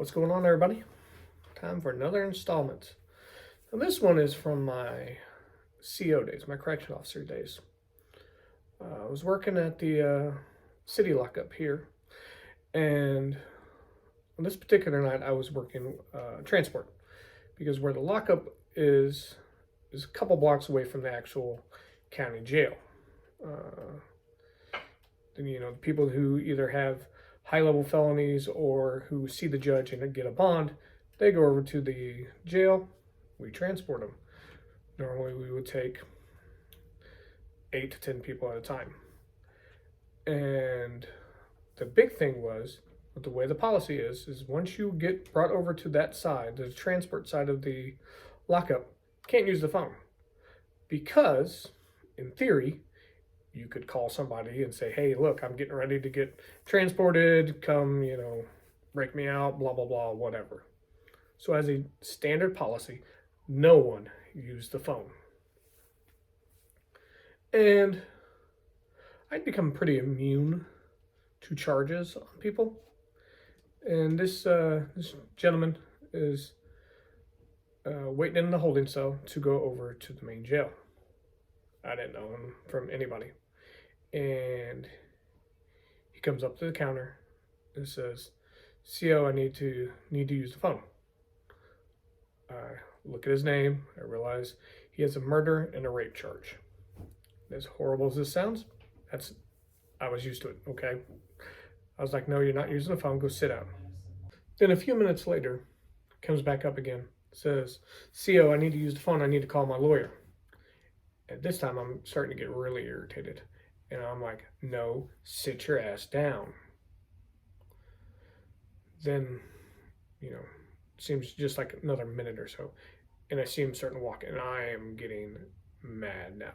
What's going on, everybody? Time for another installment. Now, this one is from my CO days, my correction officer days. I was working at the city lockup here, and on this particular night, I was working transport because where the lockup is a couple blocks away from the actual county jail. The people who either have high-level felonies or who see the judge and get a bond, they go over to the jail. We transport them. Normally, we would take 8 to 10 people at a time. And the big thing was, the way the policy is once you get brought over to that side, the transport side of the lockup, can't use the phone. Because, in theory, you could call somebody and say, hey, look, I'm getting ready to get transported. Come, break me out, blah, blah, blah, whatever. So as a standard policy, no one used the phone. And I'd become pretty immune to charges on people. And this gentleman is waiting in the holding cell to go over to the main jail. I didn't know him from anybody. And he comes up to the counter and says, CO, I need to use the phone. I look at his name. I realize he has a murder and a rape charge. As horrible as this sounds, I was used to it, okay? I was like, no, you're not using the phone. Go sit down. Then a few minutes later, comes back up again, says, CO, I need to use the phone. I need to call my lawyer. At this time, I'm starting to get really irritated. And I'm like, no, sit your ass down. Then, seems just like another minute or so. And I see him starting to walk, and I am getting mad now.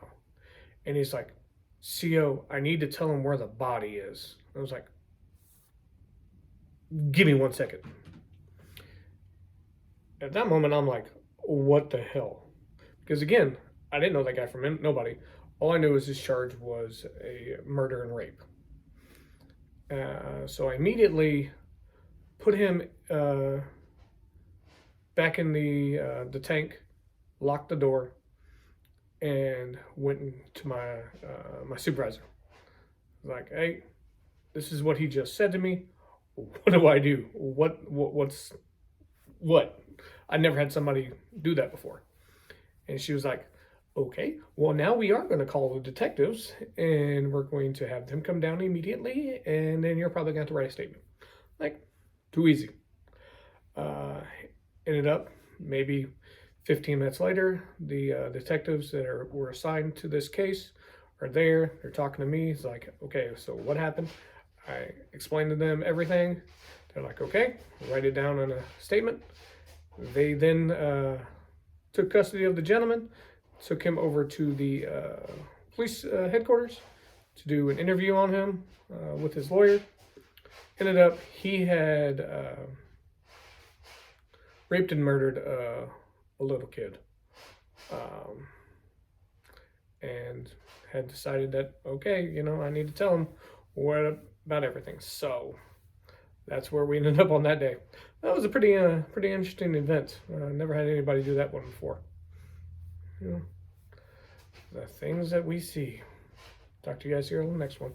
And he's like, CO, I need to tell him where the body is. I was like, give me 1 second. At that moment, I'm like, what the hell? Because again, I didn't know that guy from nobody. All I knew is his charge was a murder and rape. So I immediately put him back in the tank, locked the door, and went to my supervisor. Like, hey, this is what he just said to me. What do I do? What's what? I never had somebody do that before. And she was like, okay, well, now we are going to call the detectives, and we're going to have them come down immediately, and then you're probably going to have to write a statement. Like, too easy. Ended up, maybe 15 minutes later, the detectives that were assigned to this case are there. They're talking to me. It's like, okay, so what happened? I explained to them everything. They're like, okay, write it down on a statement. They then took custody of the gentleman, took him over to the police headquarters to do an interview on him with his lawyer. Ended up, he had raped and murdered a little kid. And had decided that, okay, I need to tell him what about everything. So that's where we ended up on that day. That was a pretty interesting event. Never had anybody do that one before. The things that we see. Talk to you guys here on the next one.